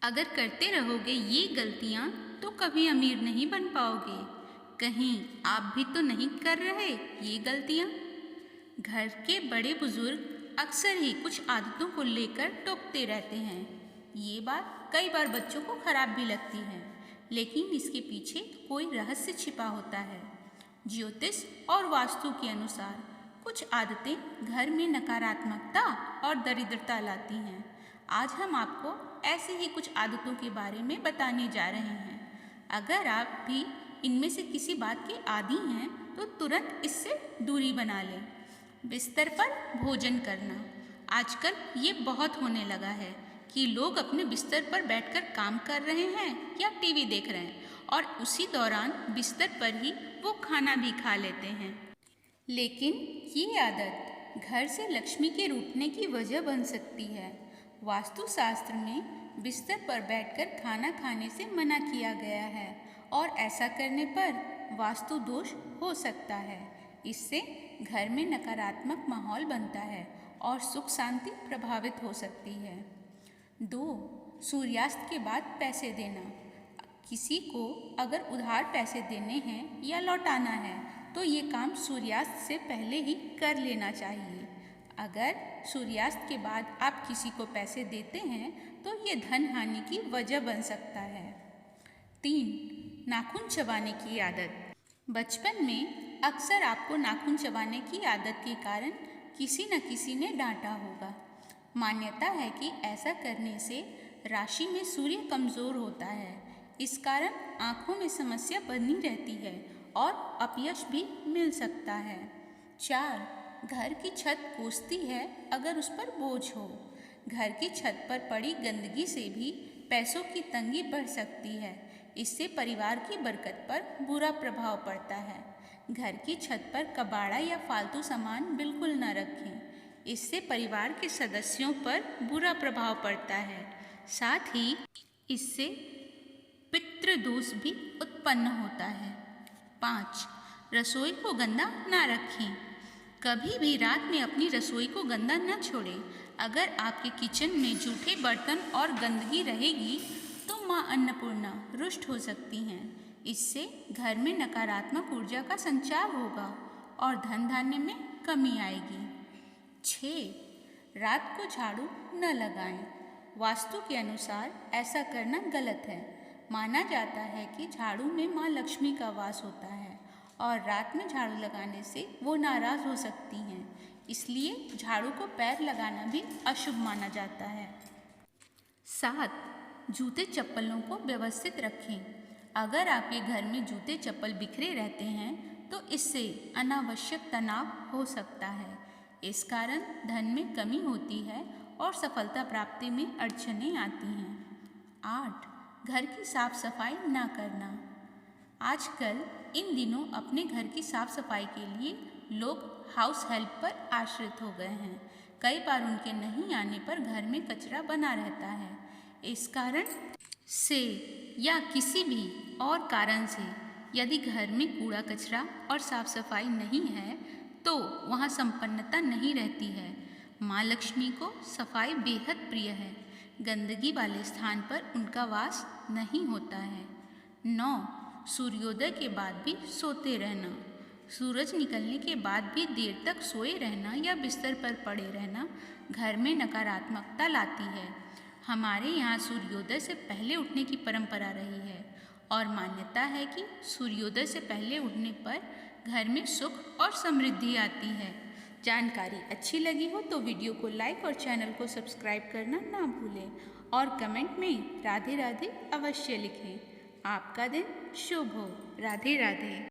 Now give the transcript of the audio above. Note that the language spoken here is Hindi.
अगर करते रहोगे ये गलतियाँ तो कभी अमीर नहीं बन पाओगे। कहीं आप भी तो नहीं कर रहे ये गलतियाँ? घर के बड़े बुजुर्ग अक्सर ही कुछ आदतों को लेकर टोकते रहते हैं। ये बात कई बार बच्चों को खराब भी लगती है, लेकिन इसके पीछे कोई रहस्य छिपा होता है। ज्योतिष और वास्तु के अनुसार कुछ आदतें घर में नकारात्मकता और दरिद्रता लाती हैं। आज हम आपको ऐसी ही कुछ आदतों के बारे में बताने जा रहे हैं। अगर आप भी इनमें से किसी बात के आदी हैं तो तुरंत इससे दूरी बना लें। बिस्तर पर भोजन करना। आजकल ये बहुत होने लगा है कि लोग अपने बिस्तर पर बैठकर काम कर रहे हैं या टीवी देख रहे हैं और उसी दौरान बिस्तर पर ही वो खाना भी खा लेते हैं। लेकिन ये आदत घर से लक्ष्मी के रूठने की वजह बन सकती है। वास्तुशास्त्र में बिस्तर पर बैठकर खाना खाने से मना किया गया है और ऐसा करने पर वास्तु दोष हो सकता है। इससे घर में नकारात्मक माहौल बनता है और सुख शांति प्रभावित हो सकती है। 2. सूर्यास्त के बाद पैसे देना। किसी को अगर उधार पैसे देने हैं या लौटाना है तो ये काम सूर्यास्त से पहले ही कर लेना चाहिए। अगर सूर्यास्त के बाद आप किसी को पैसे देते हैं तो ये धन हानि की वजह बन सकता है। 3. नाखून चबाने की आदत। बचपन में अक्सर आपको नाखून चबाने की आदत के कारण किसी न किसी ने डांटा होगा। मान्यता है कि ऐसा करने से राशि में सूर्य कमज़ोर होता है। इस कारण आँखों में समस्या बनी रहती है और अपयश भी मिल सकता है। 4. घर की छत कोसती है अगर उस पर बोझ हो। घर की छत पर पड़ी गंदगी से भी पैसों की तंगी बढ़ सकती है। इससे परिवार की बरकत पर बुरा प्रभाव पड़ता है। घर की छत पर कबाड़ा या फालतू सामान बिल्कुल न रखें। इससे परिवार के सदस्यों पर बुरा प्रभाव पड़ता है। साथ ही इससे पितृदोष भी उत्पन्न होता है। 5. रसोई को गंदा ना रखें। कभी भी रात में अपनी रसोई को गंदा न छोड़ें। अगर आपके किचन में जूठे बर्तन और गंदगी रहेगी तो माँ अन्नपूर्णा रुष्ट हो सकती हैं। इससे घर में नकारात्मक ऊर्जा का संचार होगा और धन धान्य में कमी आएगी। 6. रात को झाड़ू न लगाएं। वास्तु के अनुसार ऐसा करना गलत है। माना जाता है कि झाड़ू में माँ लक्ष्मी का वास होता है और रात में झाड़ू लगाने से वो नाराज़ हो सकती हैं। इसलिए झाड़ू को पैर लगाना भी अशुभ माना जाता है। 7. जूते चप्पलों को व्यवस्थित रखें। अगर आपके घर में जूते चप्पल बिखरे रहते हैं तो इससे अनावश्यक तनाव हो सकता है। इस कारण धन में कमी होती है और सफलता प्राप्ति में अड़चनें आती हैं। 8. घर की साफ सफाई ना करना। आजकल इन दिनों अपने घर की साफ सफाई के लिए लोग हाउस हेल्प पर आश्रित हो गए हैं। कई बार उनके नहीं आने पर घर में कचरा बना रहता है। इस कारण से या किसी भी और कारण से यदि घर में कूड़ा कचरा और साफ सफाई नहीं है तो वहाँ संपन्नता नहीं रहती है। माँ लक्ष्मी को सफाई बेहद प्रिय है। गंदगी वाले स्थान पर उनका वास नहीं होता है। 9. सूर्योदय के बाद भी सोते रहना। सूरज निकलने के बाद भी देर तक सोए रहना या बिस्तर पर पड़े रहना घर में नकारात्मकता लाती है। हमारे यहाँ सूर्योदय से पहले उठने की परंपरा रही है और मान्यता है कि सूर्योदय से पहले उठने पर घर में सुख और समृद्धि आती है। जानकारी अच्छी लगी हो तो वीडियो को लाइक और चैनल को सब्सक्राइब करना ना भूलें और कमेंट में राधे राधे अवश्य लिखें। आपका दिन शुभ हो। राधे राधे।